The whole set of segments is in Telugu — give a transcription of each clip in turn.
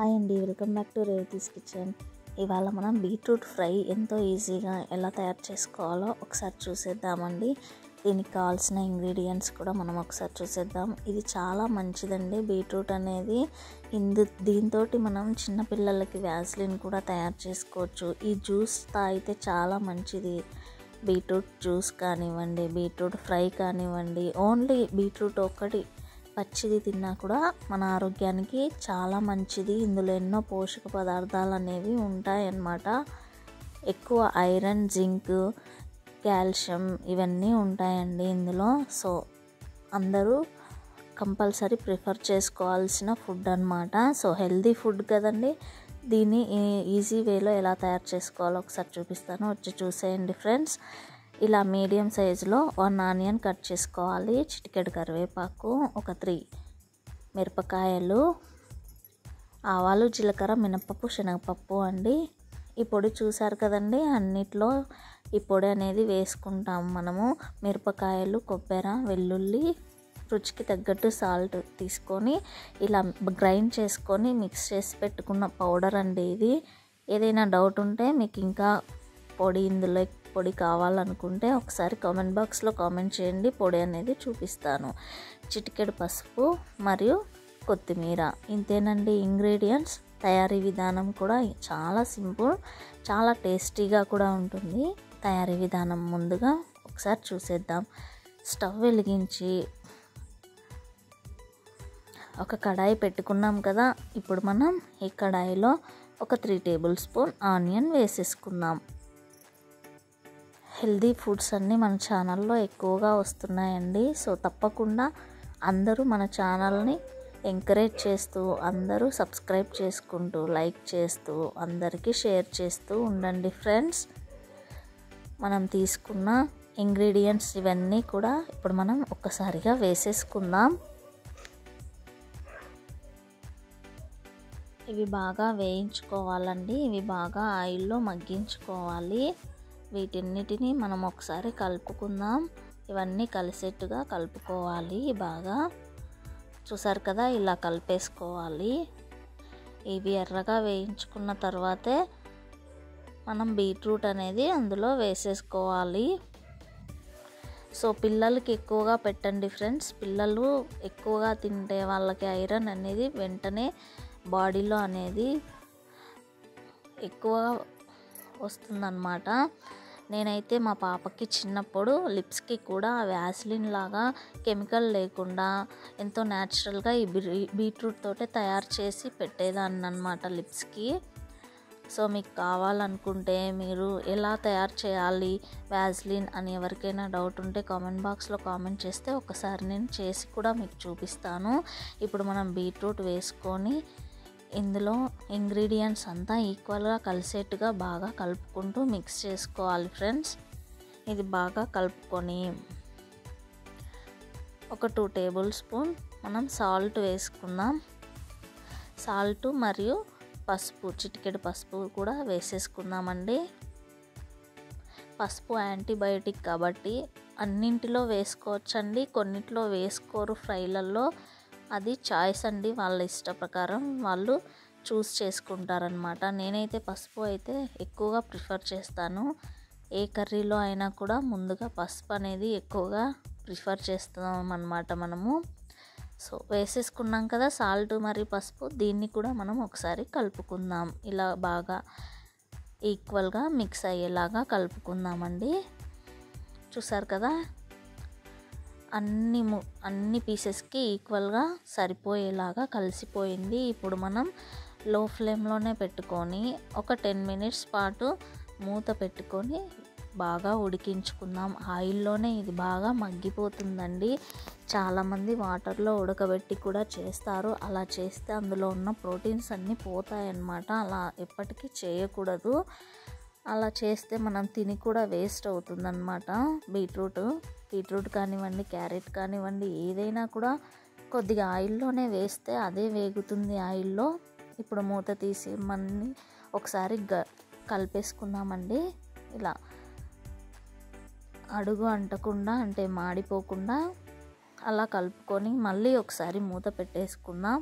హాయ్ అండి, welcome back to Revathi's kitchen. ఇవాళ మనం బీట్రూట్ ఫ్రై ఎంతో ఈజీగా ఎలా తయారు చేసుకోవాలో ఒకసారి చూసేద్దామండి. దీనికి కావాల్సిన ఇంగ్రీడియంట్స్ కూడా మనం ఒకసారి చూసేద్దాం. ఇది చాలా మంచిదండి బీట్రూట్ అనేది. దీంతో మనం చిన్నపిల్లలకి వ్యాస్లిన్ కూడా తయారు చేసుకోవచ్చు. ఈ జ్యూస్ తాగితే చాలా మంచిది. బీట్రూట్ జ్యూస్ కానివ్వండి, బీట్రూట్ ఫ్రై కానివ్వండి, ఓన్లీ బీట్రూట్ ఒక్కటి పచ్చిది తిన్నా కూడా మన ఆరోగ్యానికి చాలా మంచిది. ఇందులో ఎన్నో పోషక పదార్థాలు అనేవి ఉంటాయన్నమాట. ఎక్కువ ఐరన్, జింక్, కాల్షియం ఇవన్నీ ఉంటాయండి ఇందులో. సో అందరూ కంపల్సరీ ప్రిఫర్ చేసుకోవాల్సిన ఫుడ్ అన్నమాట. సో హెల్దీ ఫుడ్ కదండి. దీన్ని ఈజీ వేలో ఎలా తయారు చేసుకోవాలో ఒకసారి చూపిస్తాను, వచ్చి చూసేయండి ఫ్రెండ్స్. ఇలా మీడియం సైజులో 1 ఆనియన్ కట్ చేసుకోవాలి, చిటికెడు కరివేపాకు, ఒక 3 మిరపకాయలు, ఆవాలు, జీలకర్ర, మినపప్పు, శనగపప్పు అండి. ఈ పొడి చూసారు కదండి, అన్నిట్లో ఈ పొడి అనేది వేసుకుంటాం మనము. మిరపకాయలు, కొబ్బరి, వెల్లుల్లి, రుచికి తగ్గట్టు సాల్ట్ తీసుకొని ఇలా గ్రైండ్ చేసుకొని మిక్స్ చేసి పెట్టుకున్న పౌడర్ అండి ఇది. ఏదైనా డౌట్ ఉంటే మీకు ఇంకా ఇందులో పొడి కావాలనుకుంటే ఒకసారి కామెంట్ బాక్స్లో కామెంట్ చేయండి, పొడి అనేది చూపిస్తాను. చిటికెడు పసుపు మరియు కొత్తిమీర, ఇంతేనండి ఇంగ్రీడియంట్స్. తయారీ విధానం కూడా చాలా సింపుల్, చాలా టేస్టీగా కూడా ఉంటుంది. తయారీ విధానం ముందుగా ఒకసారి చూసేద్దాం. స్టవ్ వెలిగించి ఒక కడాయి పెట్టుకున్నాం కదా. ఇప్పుడు మనం ఈ కడాయిలో ఒక 3 టేబుల్ స్పూన్ ఆనియన్ వేసేసుకుందాం. హెల్దీ ఫుడ్స్ అన్నీ మన ఛానల్లో ఎక్కువగా వస్తున్నాయండి. సో తప్పకుండా అందరూ మన ఛానల్ని ఎంకరేజ్ చేస్తూ, అందరూ సబ్స్క్రైబ్ చేసుకుంటూ, లైక్ చేస్తూ, అందరికీ షేర్ చేస్తూ ఉండండి ఫ్రెండ్స్. మనం తీసుకున్న ఇంగ్రీడియంట్స్ ఇవన్నీ కూడా ఇప్పుడు మనం ఒక్కసారిగా వేసేసుకుందాం. ఇవి బాగా వేయించుకోవాలండి. ఇవి బాగా ఆయిల్లో మగ్గించుకోవాలి. వీటన్నిటిని మనం ఒకసారి కలుపుకుందాం. ఇవన్నీ కలిసేట్టుగా కలుపుకోవాలి బాగా. చూసారు కదా, ఇలా కలిపేసుకోవాలి. ఇవి ఎర్రగా వేయించుకున్న తర్వాతే మనం బీట్రూట్ అనేది అందులో వేసేసుకోవాలి. సో పిల్లలకి ఎక్కువగా పెట్టండి ఫ్రెండ్స్. పిల్లలు ఎక్కువగా తింటే వాళ్ళకి ఐరన్ అనేది వెంటనే బాడీలో అనేది ఎక్కువ వస్తుందన్నమాట. నేనైతే మా పాపకి చిన్నప్పుడు లిప్స్కి కూడా వ్యాస్లిన్ లాగా కెమికల్ లేకుండా ఎంతో న్యాచురల్గా ఈ బీట్రూట్ తోటే తయారు చేసి పెట్టేదాన్ని అన్నమాట లిప్స్కి. సో మీకు కావాలనుకుంటే మీరు ఎలా తయారు చేయాలి వ్యాస్లిన్ అని ఎవరికైనా డౌట్ ఉంటే కామెంట్ బాక్స్లో కామెంట్ చేస్తే ఒకసారి నేను చేసి కూడా మీకు చూపిస్తాను. ఇప్పుడు మనం బీట్రూట్ వేసుకొని ఇందులో ఇంగ్రీడియంట్స్ అంతా ఈక్వల్గా కలిసేట్టుగా బాగా కలుపుకుంటూ మిక్స్ చేసుకోవాలి ఫ్రెండ్స్. ఇది బాగా కలుపుకొని ఒక 2 టేబుల్ స్పూన్ మనం సాల్ట్ వేసుకుందాం. సాల్ట్ మరియు పసుపు, చిటికెడు పసుపు కూడా వేసేసుకుందామండి. పసుపు యాంటీబయోటిక్ కాబట్టి అన్నింటిలో వేసుకోవచ్చండి, కొన్నిట్లో వేసుకోరు ఫ్రైలలో. అది చాయిస్ అండి, వాళ్ళ ఇష్ట ప్రకారం వాళ్ళు చూస్ చేసుకుంటారనమాట. నేనైతే పసుపు అయితే ఎక్కువగా ప్రిఫర్ చేస్తాను. ఏ కర్రీలో అయినా కూడా ముందుగా పసుపు అనేది ఎక్కువగా ప్రిఫర్ చేస్తాం అన్నమాట మనము. సో వేసేసుకున్నాం కదా సాల్ట్ మరియు పసుపు. దీన్ని కూడా మనం ఒకసారి కలుపుకుందాం. ఇలా బాగా ఈక్వల్గా మిక్స్ అయ్యేలాగా కలుపుకుందామండి. చూసారు కదా, అన్ని పీసెస్కి ఈక్వల్గా సరిపోయేలాగా కలిసిపోయింది. ఇప్పుడు మనం లో ఫ్లేమ్లోనే పెట్టుకొని ఒక 10 మినిట్స్ పాటు మూత పెట్టుకొని బాగా ఉడికించుకుందాం. ఆయిల్లోనే ఇది బాగా మగ్గిపోతుందండి. చాలామంది వాటర్లో ఉడకబెట్టి కూడా చేస్తారు. అలా చేస్తే అందులో ఉన్న ప్రోటీన్స్ అన్నీ పోతాయన్నమాట. అలా ఎప్పటికీ చేయకూడదు. అలా చేస్తే మనం తిని కూడా వేస్ట్ అవుతుందన్నమాట. బీట్రూట్ కానివ్వండి, క్యారెట్ కానివ్వండి, ఏదైనా కూడా కొద్దిగా ఆయిల్లోనే వేస్తే అదే వేగుతుంది ఆయిల్లో. ఇప్పుడు మూత తీసి మళ్ళీ ఒకసారి కలిపేసుకుందామండి. ఇలా అడుగు అంటకుండా, అంటే మాడిపోకుండా అలా కలుపుకొని మళ్ళీ ఒకసారి మూత పెట్టేసుకుందాం.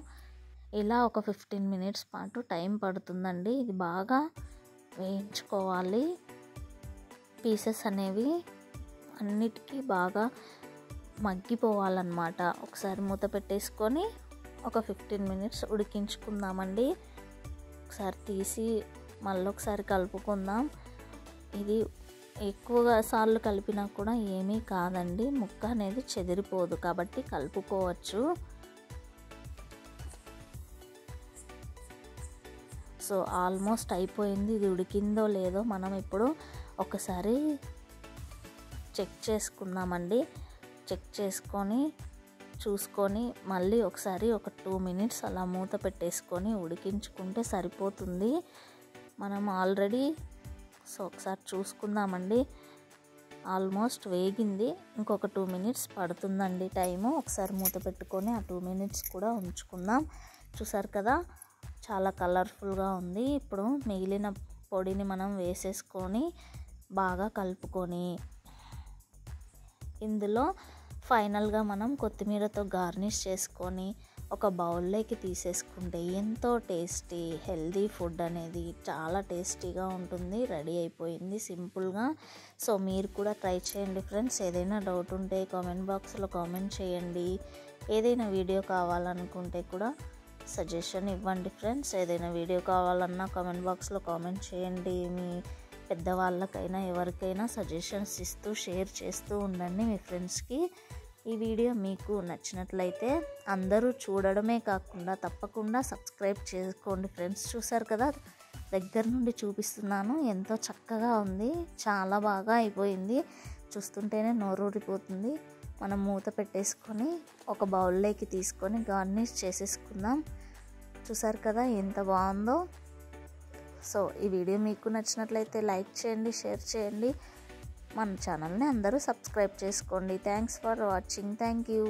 ఇలా ఒక 15 మినిట్స్ పాటు టైం పడుతుందండి. ఇది బాగా వేయించుకోవాలి. పీసెస్ అనేవి అన్నిటికీ బాగా మగ్గిపోవాలన్నమాట. ఒకసారి మూత పెట్టేసుకొని ఒక 15 మినిట్స్ ఉడికించుకుందామండి. ఒకసారి తీసి మళ్ళీ ఒకసారి కలుపుకుందాం. ఇది ఎక్కువగా సార్లు కలిపినా కూడా ఏమీ కాదండి, ముక్క అనేది చెదిరిపోదు, కాబట్టి కలుపుకోవచ్చు. సో ఆల్మోస్ట్ అయిపోయింది. ఇది ఉడికిందో లేదో మనం ఇప్పుడు ఒకసారి చెక్ చేసుకుందామండి. చెక్ చేసుకొని చూసుకొని మళ్ళీ ఒకసారి ఒక 2 మినిట్స్ అలా మూత పెట్టేసుకొని ఉడికించుకుంటే సరిపోతుంది. మనం ఆల్రెడీ ఒకసారి చూసుకుందామండి. ఆల్మోస్ట్ వేగింది. ఇంకొక 2 మినిట్స్ పడుతుందండి టైము. ఒకసారి మూత పెట్టుకొని ఆ 2 మినిట్స్ కూడా ఉంచుకుందాం. చూసారు కదా, చాలా కలర్ఫుల్గా ఉంది. ఇప్పుడు మిగిలిన పొడిని మనం వేసేసుకొని బాగా కలుపుకొని ఇందులో ఫైనల్గా మనం కొత్తిమీరతో గార్నిష్ చేసుకొని ఒక బౌల్లోకి తీసేసుకుంటే ఎంతో టేస్టీ హెల్దీ ఫుడ్ అనేది చాలా టేస్టీగా ఉంటుంది. రెడీ అయిపోయింది సింపుల్గా. సో మీరు కూడా ట్రై చేయండి ఫ్రెండ్స్. ఏదైనా డౌట్ ఉంటే కామెంట్ బాక్స్లో కామెంట్ చేయండి. ఏదైనా వీడియో కావాలనుకుంటే కూడా సజెషన్ ఇవ్వండి ఫ్రెండ్స్. ఏదైనా వీడియో కావాలన్నా కామెంట్ బాక్స్లో కామెంట్ చేయండి. మీ పెద్దవాళ్ళకైనా ఎవరికైనా సజెషన్స్ ఇస్తూ షేర్ చేస్తూ ఉండండి మీ ఫ్రెండ్స్కి. ఈ వీడియో మీకు నచ్చినట్లయితే అందరూ చూడడమే కాకుండా తప్పకుండా సబ్స్క్రైబ్ చేసుకోండి ఫ్రెండ్స్. చూసారు కదా, దగ్గర నుండి చూపిస్తున్నాను. ఎంతో చక్కగా ఉంది, చాలా బాగా అయిపోయింది. చూస్తుంటేనే నోరూరిపోతుంది. మనం మూత పెట్టేసుకొని ఒక బౌల్లోకి తీసుకొని గార్నిష్ చేసేసుకుందాం. చూసారు కదా ఎంత బాగుందో. సో ఈ వీడియో మీకు నచ్చినట్లయితే లైక్ చేయండి, షేర్ చేయండి. మన ఛానల్ని అందరూ సబ్స్క్రైబ్ చేసుకోండి. Thanks for watching. Thank you.